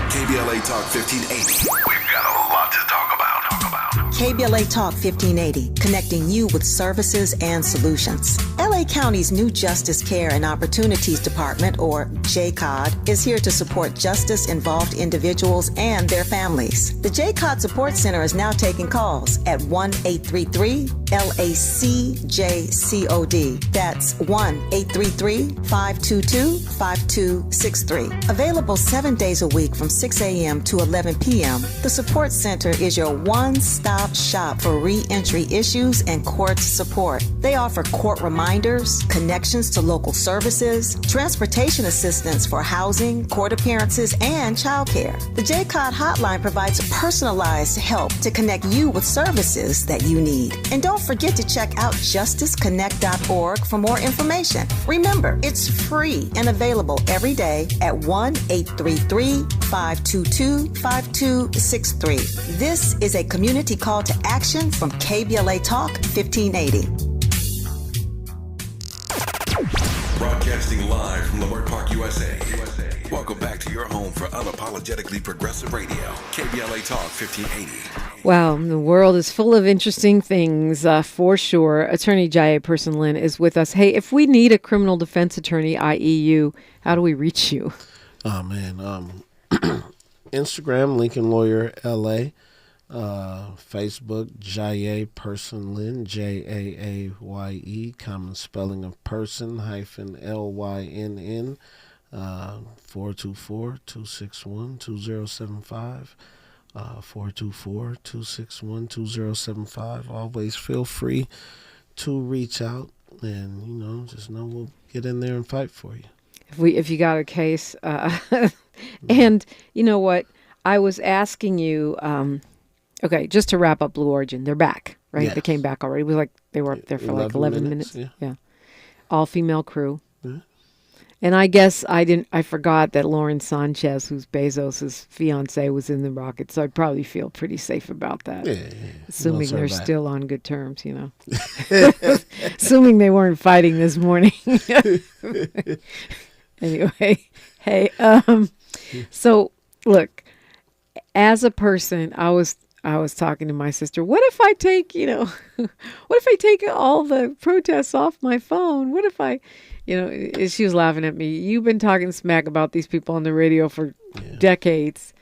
D: KBLA Talk 1580. We've got a lot to talk about.
Z: KBLA Talk 1580, connecting you with services and solutions. LA County's new Justice Care and Opportunities Department, or JCOD, is here to support justice-involved individuals and their families. The JCOD Support Center is now taking calls at 1-833-LACJCOD. That's 1-833-522-5263. Available 7 days a week from 6 a.m. to 11 p.m. The Support Center is your one-stop shop for re-entry issues and court support. They offer court reminders, connections to local services, transportation assistance for housing, court appearances, and childcare. The JCOD hotline provides personalized help to connect you with services that you need. And don't forget to check out justiceconnect.org for more information. Remember, it's free and available every day at 1-833-522-5263. This is a community call to action from KBLA Talk 1580.
D: Broadcasting live from Leimert Park, USA. Welcome back to your home for unapologetically progressive radio, KBLA Talk 1580.
B: Wow, the world is full of interesting things, for sure. Attorney Jaaye Person-Lynn is with us. Hey, if we need a criminal defense attorney, i.e. you, how do we reach you?
C: Oh, man. Instagram, Lincoln Lawyer LA. Facebook, Jaaye Person-Lynn, Jaaye, common spelling of person, -Lynn. 424-261-2075. 424-261-2075. Always feel free to reach out, and just know we'll get in there and fight for you.
B: If you got a case, and you know what, I was asking you. Okay, just to wrap up Blue Origin, they're back, right?
C: Yes.
B: They came back already. It was like they were up there for like 11 minutes.
C: Yeah.
B: All female crew.
C: Yeah.
B: And I guess I forgot that Lauren Sanchez, who's Bezos' fiance, was in the rocket, so I'd probably feel pretty safe about that.
C: Yeah.
B: Assuming they're still on good terms, Assuming they weren't fighting this morning. Anyway, hey, so look, as a person, I was talking to my sister. What if I take, what if I take all the protests off my phone? What if I, she was laughing at me. You've been talking smack about these people on the radio for decades,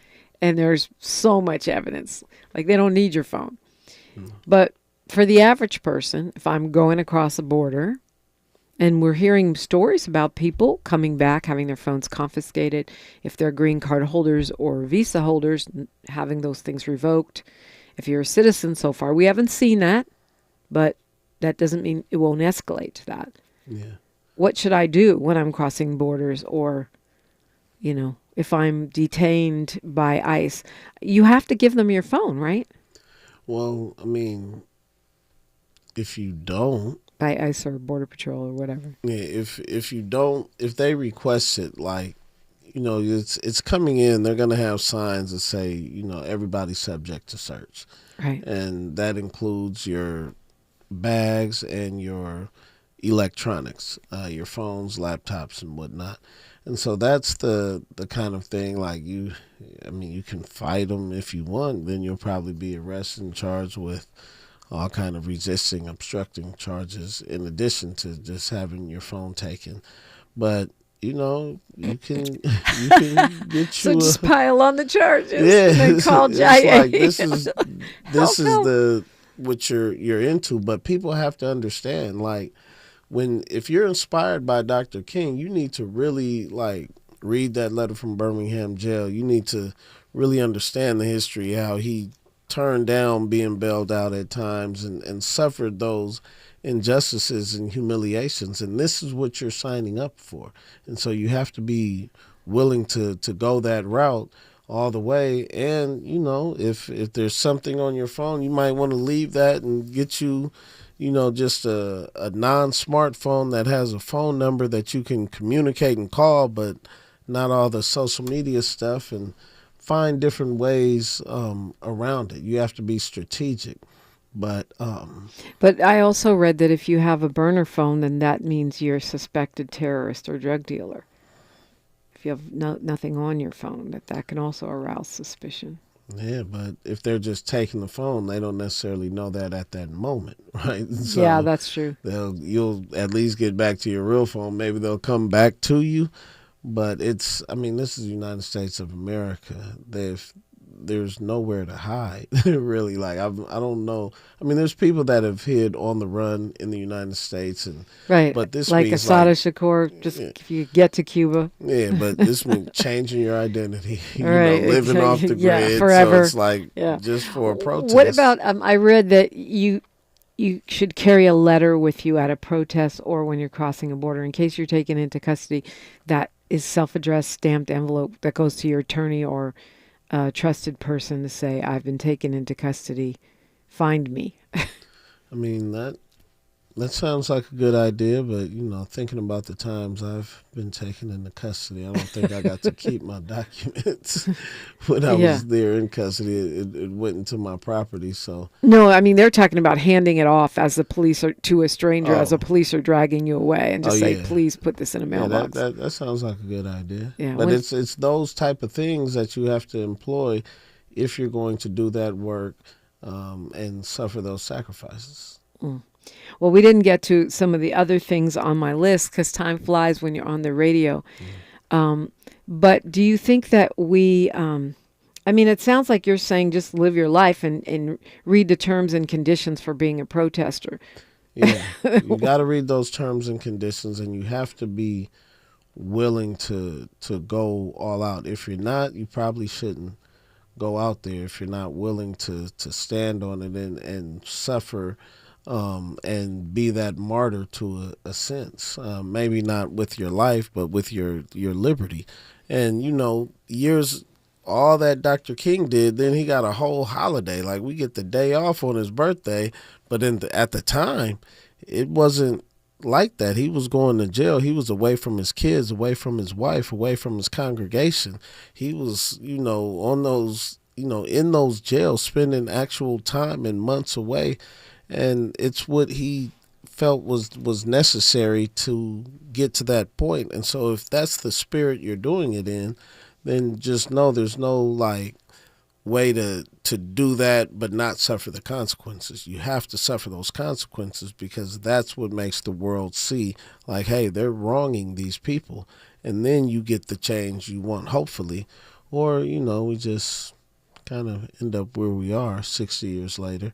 B: and there's so much evidence. Like, they don't need your phone. But for the average person, if I'm going across a border and we're hearing stories about people coming back, having their phones confiscated, if they're green card holders or visa holders, having those things revoked. If you're a citizen so far, we haven't seen that, but that doesn't mean it won't escalate to that.
C: Yeah.
B: What should I do when I'm crossing borders, or, if I'm detained by ICE? You have to give them your phone, right?
C: Well, if you don't,
B: by ICE or Border Patrol or whatever.
C: Yeah, if you don't, if they request it, it's coming in, they're going to have signs that say, everybody's subject to search.
B: Right.
C: And that includes your bags and your electronics, your phones, laptops, and whatnot. And so that's the kind of thing, you can fight them if you want, then you'll probably be arrested and charged with all kind of resisting, obstructing charges in addition to just having your phone taken. But, you can get
B: so just pile on the charges.
C: Yeah.
B: And then call Jaaye.
C: This is what you're into. But people have to understand, if you're inspired by Dr. King, you need to really read that letter from Birmingham jail. You need to really understand the history, how he turned down being bailed out at times and suffered those injustices and humiliations. And this is what you're signing up for. And so you have to be willing to go that route all the way. And, if there's something on your phone, you might want to leave that and get you, just a non-smartphone that has a phone number that you can communicate and call, but not all the social media stuff, and find different ways around it. You have to be strategic. But
B: I also read that if you have a burner phone, then that means you're a suspected terrorist or drug dealer. If you have nothing on your phone, that can also arouse suspicion.
C: Yeah, but if they're just taking the phone, they don't necessarily know that at that moment, right? So
B: yeah, that's true.
C: You'll at least get back to your real phone. Maybe they'll come back to you. But this is the United States of America. There's nowhere to hide, really. I don't know. There's people that have hid on the run in the United States, and
B: right.
C: But this
B: like
C: means
B: Assata Shakur, if you get to Cuba.
C: Yeah, but this means changing your identity.
B: Right.
C: Living off the grid.
B: Forever.
C: So it's just for a protest.
B: What about? I read that you should carry a letter with you at a protest or when you're crossing a border in case you're taken into custody. That is self-addressed stamped envelope that goes to your attorney or a trusted person to say, I've been taken into custody, find me.
C: That sounds like a good idea, but thinking about the times I've been taken into custody, I don't think I got to keep my documents when I was there in custody. It went into my property, so.
B: No, they're talking about handing it off as the police are to a stranger, as the police are dragging you away, and just say, please put this in a mailbox.
C: That sounds like a good idea.
B: Yeah,
C: but it's those type of things that you have to employ if you're going to do that work and suffer those sacrifices.
B: Mm. Well, we didn't get to some of the other things on my list because time flies when you're on the radio. But do you think that we, it sounds like you're saying just live your life and read the terms and conditions for being a protester.
C: Yeah, you got to read those terms and conditions, and you have to be willing to go all out. If you're not, you probably shouldn't go out there. If you're not willing to stand on it and suffer and be that martyr to a sense, maybe not with your life, but with your liberty. And, all that Dr. King did, then he got a whole holiday. Like, we get the day off on his birthday, but at the time, it wasn't like that. He was going to jail. He was away from his kids, away from his wife, away from his congregation. He was, on those, in those jails, spending actual time and months away. And it's what he felt was necessary to get to that point. And so if that's the spirit you're doing it in, then just know there's no way to do that but not suffer the consequences. You have to suffer those consequences because that's what makes the world see, hey, they're wronging these people. And then you get the change you want, hopefully. Or, we just kind of end up where we are 60 years later.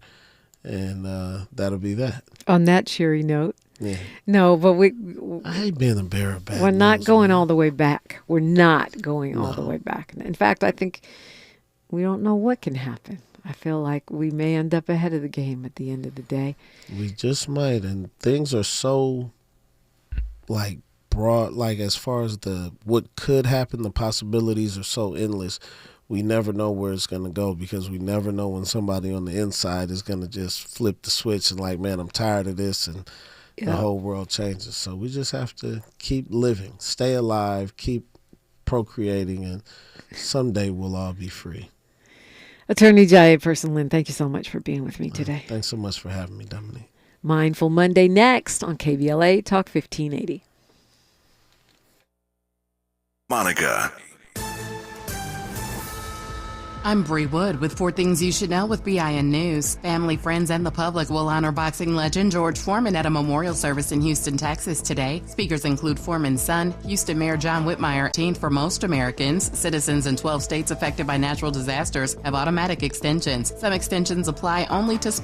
C: And that'll be that.
B: On that cheery note.
C: Yeah.
B: No, but
C: I hate being the bearer of bad
B: We're not
C: news,
B: going
C: man.
B: all the way back. We're not going all the way back. In fact, I think we don't know what can happen. I feel like we may end up ahead of the game at the end of the day.
C: We just might. And things are so broad, as far as what could happen, the possibilities are so endless. We never know where it's going to go because we never know when somebody on the inside is going to just flip the switch and man, I'm tired of this, and the whole world changes. So we just have to keep living, stay alive, keep procreating, and someday we'll all be free.
B: Attorney Jaaye Person-Lynn, thank you so much for being with me today.
C: Thanks so much for having me, Dominique.
B: Mindful Monday next on KBLA Talk 1580.
D: Monica.
F: I'm Bree Wood with 4 Things You Should Know with BIN News. Family, friends, and the public will honor boxing legend George Foreman at a memorial service in Houston, Texas today. Speakers include Foreman's son, Houston Mayor John Whitmire. 18th for most Americans, citizens in 12 states affected by natural disasters have automatic extensions. Some extensions apply only to